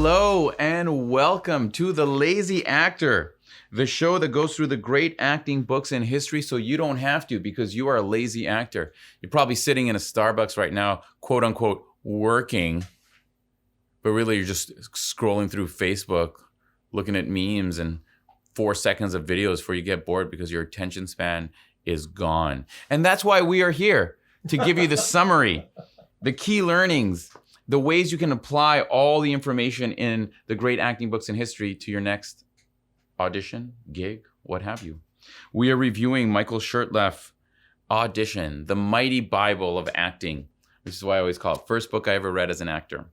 Hello and welcome to The Lazy Actor, the show that goes through the great acting books in history so you don't have to because you are a lazy actor. You're probably sitting in a Starbucks right now, quote unquote, working, but really you're just scrolling through Facebook, looking at memes and 4 seconds of videos before you get bored because your attention span is gone. And that's why we are here, to give you the summary, the key learnings, the ways you can apply all the information in the great acting books in history to your next audition, gig, what have you. We are reviewing Michael Shurtleff, Audition, the mighty Bible of acting, which is why I always call it first book I ever read as an actor.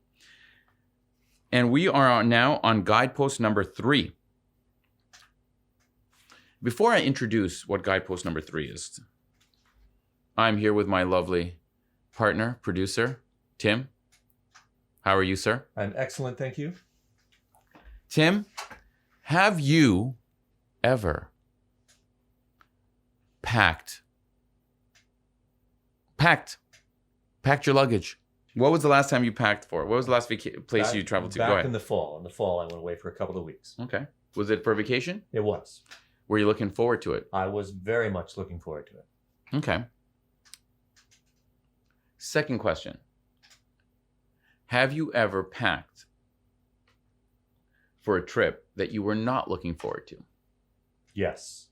And we are now on guidepost number 3. Before I introduce what guidepost number 3 is, I'm here with my lovely partner, producer, Tim. How are you, sir? I'm excellent, thank you. Tim, have you ever packed your luggage? What was the last time you packed for? What was the last place you traveled to? Go ahead. In the fall. In the fall, I went away for a couple of weeks. Okay. Was it for vacation? It was. Were you looking forward to it? I was very much looking forward to it. Okay. Second question. Have you ever packed for a trip that you were not looking forward to? Yes.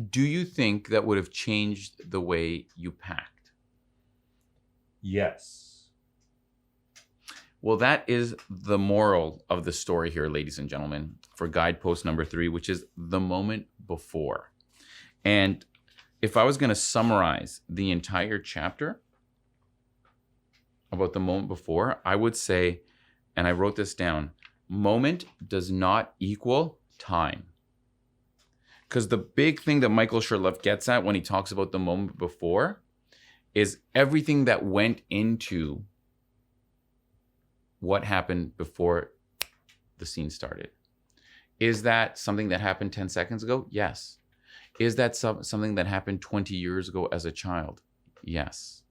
Do you think that would have changed the way you packed? Yes. Well, that is the moral of the story here, ladies and gentlemen, for guidepost number 3, which is the moment before. And if I was going to summarize the entire chapter about the moment before, I would say, and I wrote this down, moment does not equal time. Because the big thing that Michael Shurtleff gets at when he talks about the moment before is everything that went into what happened before the scene started. Is that something that happened 10 seconds ago? Yes. Is that something that happened 20 years ago as a child? Yes.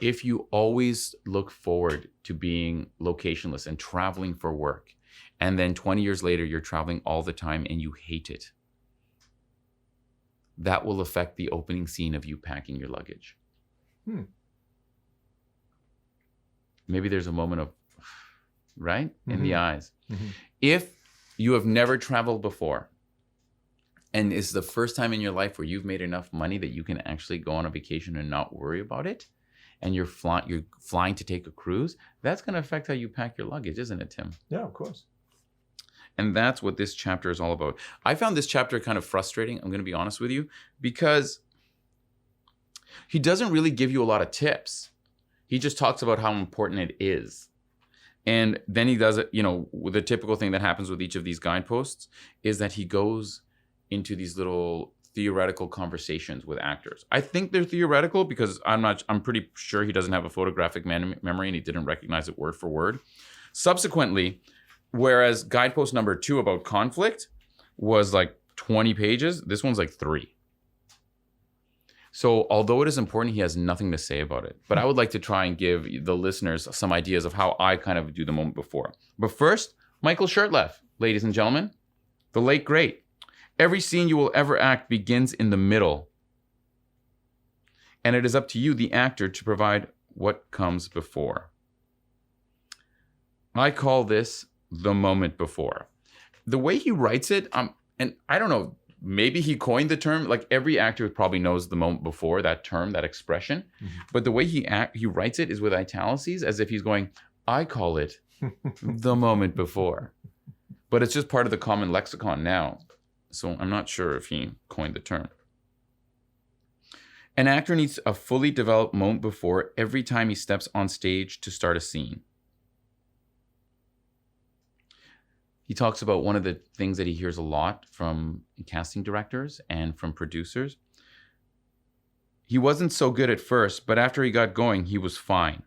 If you always look forward to being locationless and traveling for work, and then 20 years later, you're traveling all the time and you hate it, that will affect the opening scene of you packing your luggage. Maybe there's a moment of, right? In the eyes. Mm-hmm. If you have never traveled before, and it's the first time in your life where you've made enough money that you can actually go on a vacation and not worry about it, and you're flying to take a cruise, that's going to affect how you pack your luggage, isn't it, Tim? Yeah, of course. And that's what this chapter is all about. I found this chapter kind of frustrating, I'm going to be honest with you, because he doesn't really give you a lot of tips. He just talks about how important it is. And then he does it, the typical thing that happens with each of these guideposts is that he goes into these little theoretical conversations with actors. I think they're theoretical because I'm pretty sure he doesn't have a photographic memory and he didn't recognize it word for word. Subsequently, whereas guidepost number 2 about conflict was like 20 pages, this one's like 3. So although it is important, he has nothing to say about it. But I would like to try and give the listeners some ideas of how I kind of do the moment before. But first, Michael Shurtleff, ladies and gentlemen, the late great. Every scene you will ever act begins in the middle. And it is up to you, the actor, to provide what comes before. I call this the moment before. The way he writes it, and I don't know, maybe he coined the term, like every actor probably knows the moment before, that term, that expression. Mm-hmm. But the way he writes it is with italics, as if he's going, I call it the moment before. But it's just part of the common lexicon now. So I'm not sure if he coined the term. An actor needs a fully developed moment before every time he steps on stage to start a scene. He talks about one of the things that he hears a lot from casting directors and from producers. He wasn't so good at first, but after he got going, he was fine.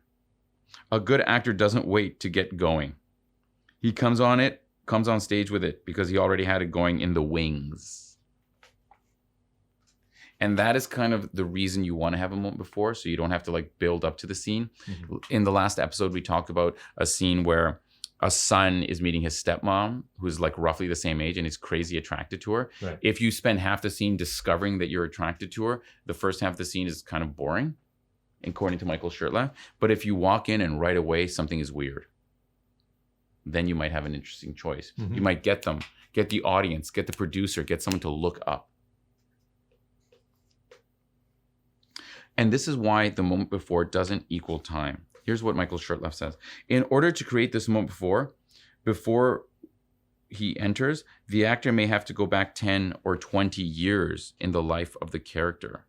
A good actor doesn't wait to get going. He comes on stage with it because he already had it going in the wings. And that is kind of the reason you want to have a moment before, so you don't have to like build up to the scene. Mm-hmm. In the last episode, we talked about a scene where a son is meeting his stepmom, who's like roughly the same age and is crazy attracted to her. Right. If you spend half the scene discovering that you're attracted to her, the first half of the scene is kind of boring, according to Michael Shurtleff. But if you walk in and right away something is weird, then you might have an interesting choice. Mm-hmm. You might get the audience, get the producer, get someone to look up. And this is why the moment before doesn't equal time. Here's what Michael Shurtleff says. In order to create this moment before he enters, the actor may have to go back 10 or 20 years in the life of the character.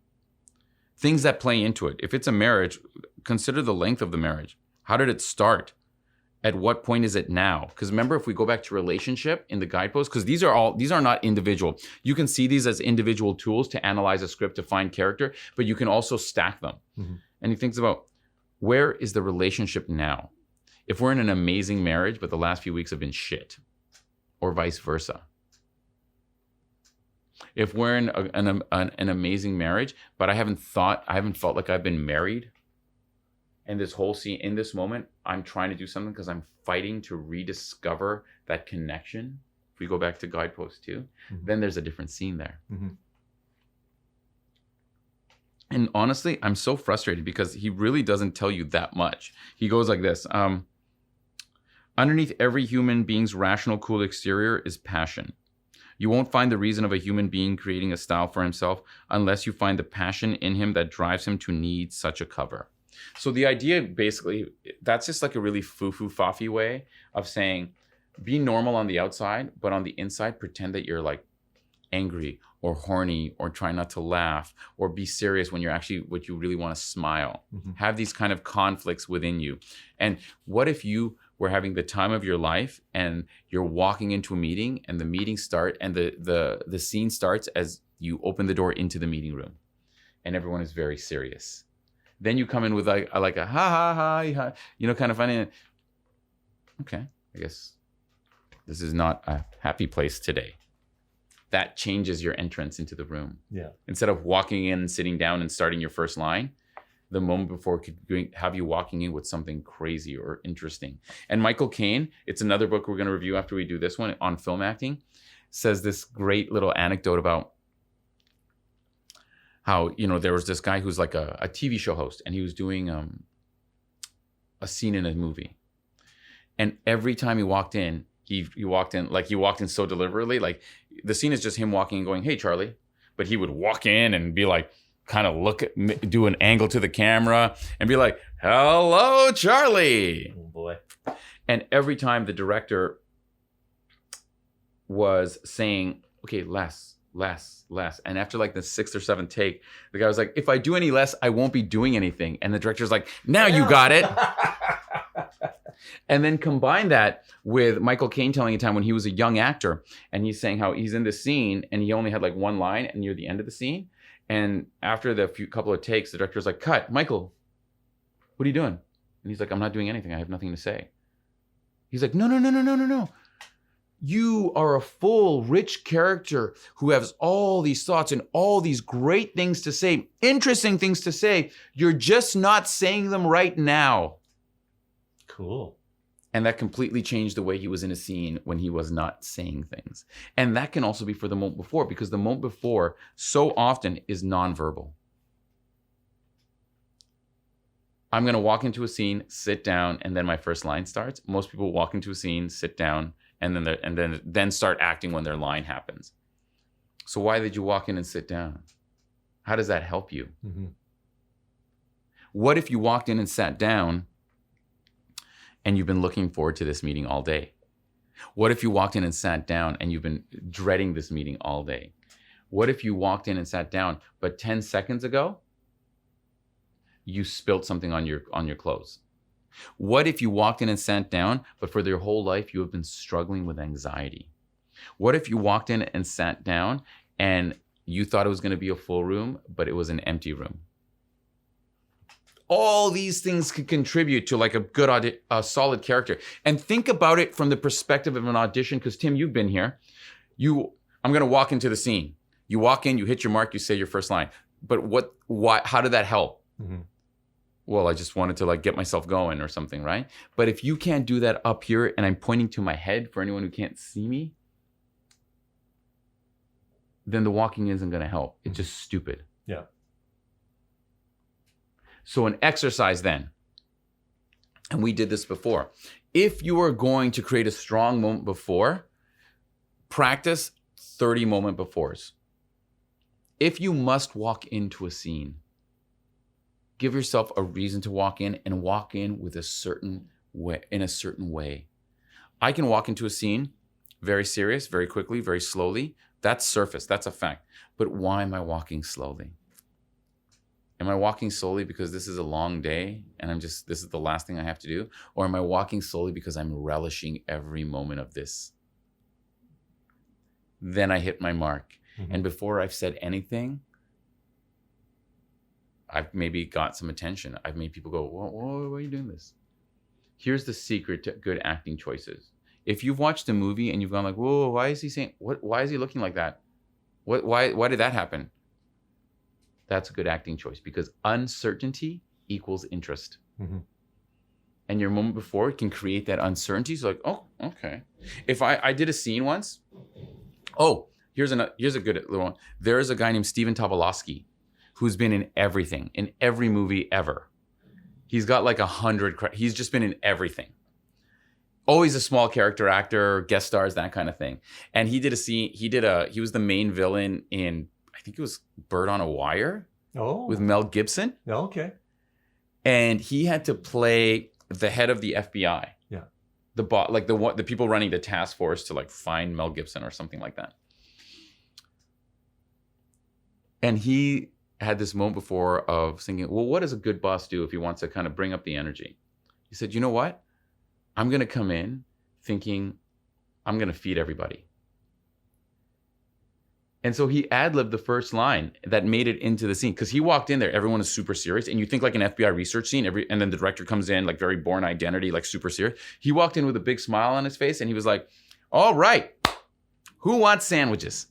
Things that play into it. If it's a marriage, consider the length of the marriage. How did it start? At what point is it now? Because remember, if we go back to relationship in the guideposts, because these are not individual. You can see these as individual tools to analyze a script, to find character, but you can also stack them. Mm-hmm. And he thinks about, where is the relationship now? If we're in an amazing marriage, but the last few weeks have been shit, or vice versa. If we're in an amazing marriage, but I haven't felt like I've been married, and this whole scene, in this moment, I'm trying to do something because I'm fighting to rediscover that connection. If we go back to guidepost 2, mm-hmm. then there's a different scene there. Mm-hmm. And honestly, I'm so frustrated because he really doesn't tell you that much. He goes like this. Underneath every human being's rational, cool exterior is passion. You won't find the reason of a human being creating a style for himself unless you find the passion in him that drives him to need such a cover. So the idea, basically, that's just like a really foo-foo-faffy way of saying, be normal on the outside, but on the inside, pretend that you're like angry or horny, or try not to laugh, or be serious when you're actually, what you really want to smile. Mm-hmm. Have these kind of conflicts within you. And what if you were having the time of your life and you're walking into a meeting and the meeting starts and the scene starts as you open the door into the meeting room and everyone is very serious. Then you come in with like a ha ha ha, kind of funny. Okay, I guess this is not a happy place today. That changes your entrance into the room. Yeah. Instead of walking in and sitting down and starting your first line, the moment before could have you walking in with something crazy or interesting. And Michael Caine, it's another book we're going to review after we do this one on film acting, says this great little anecdote about how, there was this guy who's like a TV show host, and he was doing a scene in a movie. And every time he walked in, he walked in so deliberately, like the scene is just him walking and going, "Hey, Charlie," but he would walk in and be like, kind of do an angle to the camera and be like, "Hello, Charlie." Oh boy. And every time the director was saying, "Okay, less. And after like the 6th or 7th take, the guy was like, "If I do any less, I won't be doing anything." And the director's like, "Now you got it." And then combine that with Michael Caine telling a time when he was a young actor, and he's saying how he's in the scene and he only had like one line and near the end of the scene. And after the couple of takes, the director's like, "Cut, Michael, what are you doing?" And he's like, "I'm not doing anything. I have nothing to say." He's like, No. You are a full, rich character who has all these thoughts and all these great things to say, interesting things to say. You're just not saying them right now. Cool. And that completely changed the way he was in a scene when he was not saying things. And that can also be for the moment before, because the moment before so often is nonverbal. I'm going to walk into a scene, sit down, and then my first line starts. Most people walk into a scene, sit down, and then start acting when their line happens. So why did you walk in and sit down? How does that help you? Mm-hmm. What if you walked in and sat down and you've been looking forward to this meeting all day? What if you walked in and sat down and you've been dreading this meeting all day? What if you walked in and sat down, but 10 seconds ago, you spilled something on your clothes? What if you walked in and sat down, but for your whole life, you have been struggling with anxiety? What if you walked in and sat down and you thought it was going to be a full room, but it was an empty room? All these things could contribute to like a good, solid character. And think about it from the perspective of an audition, because Tim, you've been here. I'm going to walk into the scene. You walk in, you hit your mark, you say your first line. But why, how did that help? Mm-hmm. Well, I just wanted to like get myself going or something, right? But if you can't do that up here and I'm pointing to my head for anyone who can't see me, then the walking isn't going to help. It's just stupid. Yeah. So an exercise then, and we did this before. If you are going to create a strong moment before, practice 30 moment befores. If you must walk into a scene, give yourself a reason to walk in and walk in with a certain way, in a certain way. I can walk into a scene very serious, very quickly, very slowly. That's surface, that's a fact. But why am I walking slowly? Am I walking slowly because this is a long day and this is the last thing I have to do? Or am I walking slowly because I'm relishing every moment of this? Then I hit my mark. Mm-hmm. And before I've said anything, I've maybe got some attention. I've made people go, why are you doing this? Here's the secret to good acting choices. If you've watched a movie and you've gone like, whoa, why is he saying, why is he looking like that? Why did that happen? That's a good acting choice because uncertainty equals interest. Mm-hmm. And your moment before can create that uncertainty. So like, oh, okay. If I did a scene once, here's a good little one. There is a guy named Steven Tobolowsky who's been in everything, in every movie ever. He's got like 100, he's just been in everything. Always a small character actor, guest stars, that kind of thing. And he did a scene, he was the main villain in, I think it was Bird on a Wire with Mel Gibson. Okay. And he had to play the head of the FBI. Yeah. The people running the task force to like find Mel Gibson or something like that. And he had this moment before of thinking, well, what does a good boss do if he wants to kind of bring up the energy? He said, you know what? I'm going to come in thinking I'm going to feed everybody. And so he ad-libbed the first line that made it into the scene because he walked in there. Everyone is super serious. And you think like an FBI research scene, and then the director comes in like very Born Identity, like super serious. He walked in with a big smile on his face and he was like, all right, who wants sandwiches?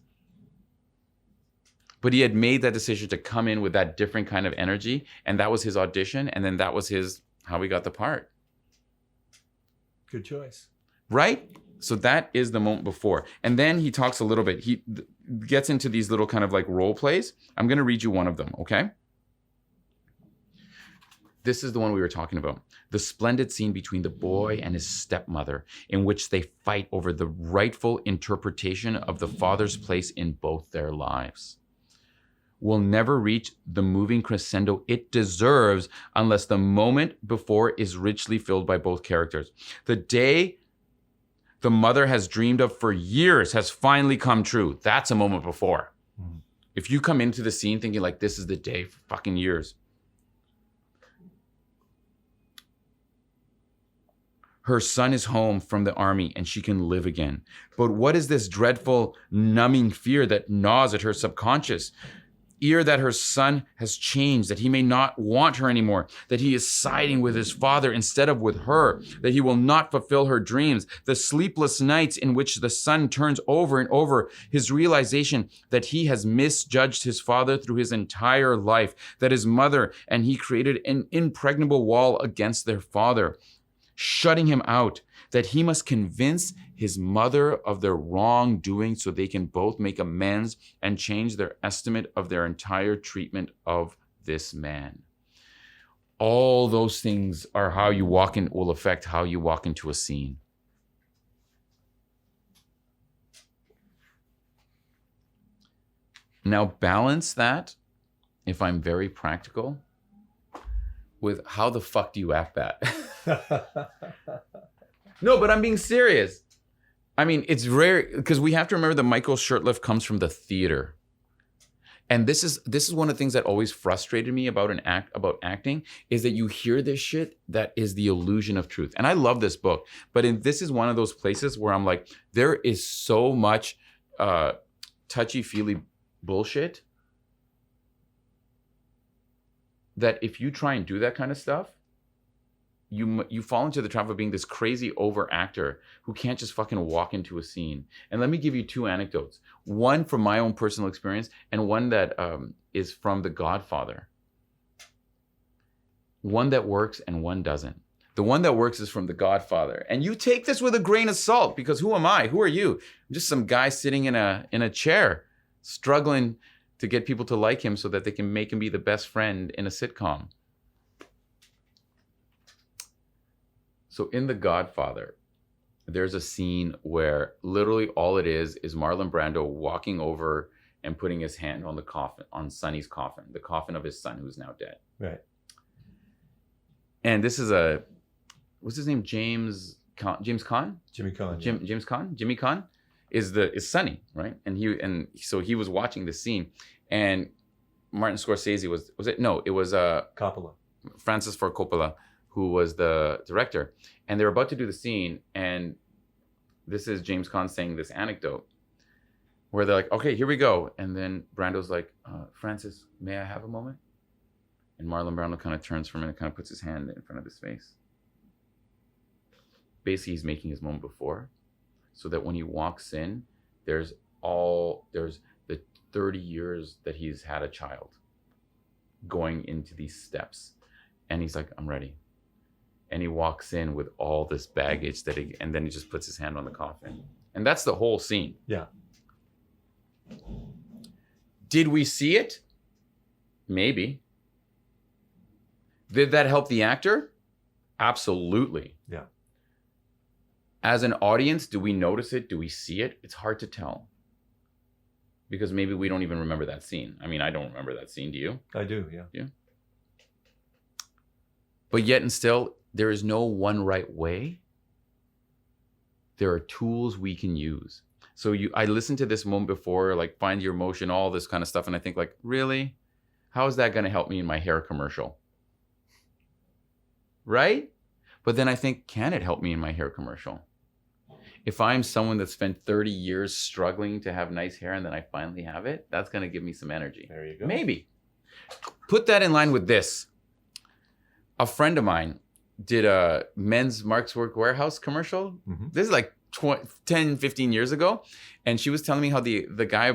But he had made that decision to come in with that different kind of energy. And that was his audition. And then that was how he got the part. Good choice. Right? So that is the moment before. And then he talks a little bit. He gets into these little kind of like role plays. I'm going to read you one of them, okay? This is the one we were talking about. The splendid scene between the boy and his stepmother in which they fight over the rightful interpretation of the father's place in both their lives will never reach the moving crescendo it deserves unless the moment before is richly filled by both characters. The day the mother has dreamed of for years has finally come true. That's a moment before. Mm. If you come into the scene thinking like this is the day for fucking years. Her son is home from the army and she can live again. But what is this dreadful numbing fear that gnaws at her subconscious? Ear that her son has changed, that he may not want her anymore, that he is siding with his father instead of with her, that he will not fulfill her dreams, the sleepless nights in which the son turns over and over his realization that he has misjudged his father through his entire life, that his mother and he created an impregnable wall against their father, shutting him out, that he must convince his mother of their wrongdoing so they can both make amends and change their estimate of their entire treatment of this man. All those things are how you walk in, will affect how you walk into a scene. Now balance that, if I'm very practical, with how the fuck do you act that? No, but I'm being serious. I mean, it's rare because we have to remember that Michael Shurtleff comes from the theater. And this is one of the things that always frustrated me about acting is that you hear this shit that is the illusion of truth. And I love this book, but this is one of those places where I'm like, there is so much touchy-feely bullshit that if you try and do that kind of stuff, you fall into the trap of being this crazy over actor who can't just fucking walk into a scene. And let me give you two anecdotes. One from my own personal experience and one that is from The Godfather. One that works and one doesn't. The one that works is from The Godfather. And you take this with a grain of salt, because who am I? Who are you? I'm just some guy sitting in a chair, struggling to get people to like him so that they can make him be the best friend in a sitcom. So in The Godfather, there's a scene where literally all it is Marlon Brando walking over and putting his hand on the coffin, on Sonny's coffin, the coffin of his son who's now dead. Right. And this is what's his name? James Caan? Jimmy Caan. James Caan? Jimmy Caan is Sonny, right? And so he was watching the scene, and Martin Scorsese was it? No, it was Coppola. Francis Ford Coppola, who was the director. And they were about to do the scene, and this is James Caan saying this anecdote where they're like, okay, here we go. And then Brando's like, Francis, may I have a moment? And Marlon Brando kind of turns for a minute, kind of puts his hand in front of his face. Basically, he's making his moment before, so that when he walks in, there's the 30 years that he's had a child going into these steps. And he's like, I'm ready. And he walks in with all this baggage and then he just puts his hand on the coffin. And that's the whole scene. Yeah. Did we see it? Maybe. Did that help the actor? Absolutely. Yeah. As an audience, do we notice it? Do we see it? It's hard to tell. Because maybe we don't even remember that scene. I mean, I don't remember that scene. Do you? I do, yeah. Yeah. But yet and still, there is no one right way. There are tools we can use. So I listened to this moment before, like find your emotion, all this kind of stuff. And I think like, really? How is that going to help me in my hair commercial? Right? But then I think, can it help me in my hair commercial? If I'm someone that spent 30 years struggling to have nice hair and then I finally have it, that's going to give me some energy. There you go. Maybe. Put that in line with this. A friend of mine did a men's Mark's Work Warehouse commercial. Mm-hmm. This is like 10, 15 years ago. And she was telling me how the guy,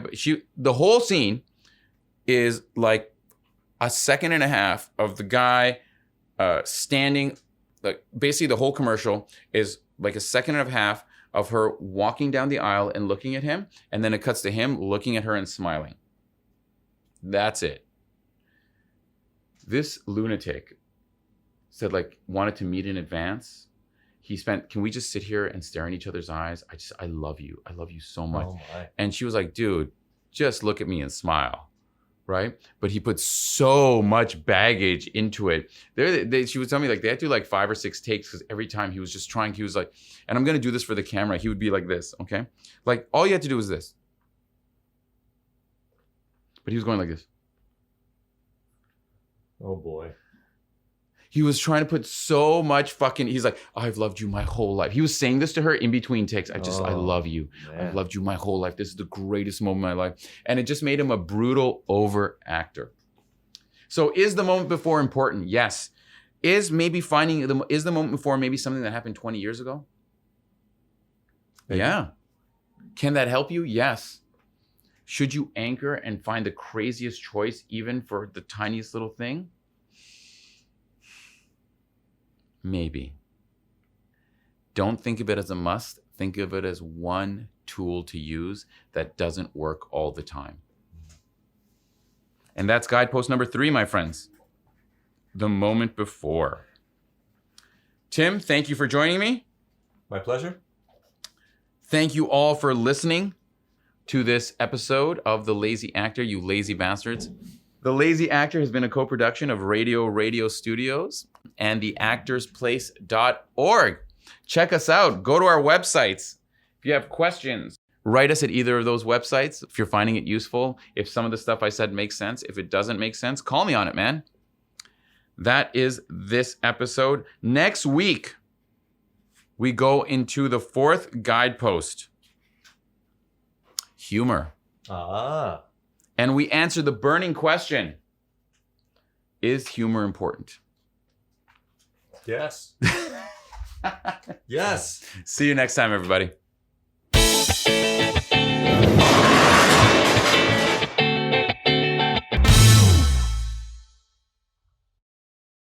the whole scene is like a second and a half of the guy standing, like basically the whole commercial is like a second and a half of her walking down the aisle and looking at him. And then it cuts to him looking at her and smiling. That's it. This lunatic said like, wanted to meet in advance. Can we just sit here and stare in each other's eyes? I love you. I love you so much. Oh my. And she was like, dude, just look at me and smile. Right? But he put so much baggage into it. She was telling me like they had to do like 5 or 6 takes because every time he was just trying, he was like, and I'm going to do this for the camera. He would be like this, okay? Like all you had to do was this. But he was going like this. Oh boy. He was trying to put so much he's like, I've loved you my whole life. He was saying this to her in between takes. I love you. Man. I've loved you my whole life. This is the greatest moment of my life. And it just made him a brutal over actor. So is the moment before important? Yes. Is the moment before maybe something that happened 20 years ago? Maybe. Yeah. Can that help you? Yes. Should you anchor and find the craziest choice even for the tiniest little thing? Maybe. Don't think of it as a must. Think of it as one tool to use that doesn't work all the time. And that's guidepost number 3, my friends. The moment before. Tim, thank you for joining me. My pleasure. Thank you all for listening to this episode of The Lazy Actor, you lazy bastards. The Lazy Actor has been a co-production of Radio Studios and theactorsplace.org. Check us out. Go to our websites. If you have questions, write us at either of those websites. If you're finding it useful, if some of the stuff I said makes sense, if it doesn't make sense, call me on it, man. That is this episode. Next week, we go into the 4th guidepost. Humor. And we answer the burning question, is humor important? Yes. Yes. See you next time, everybody.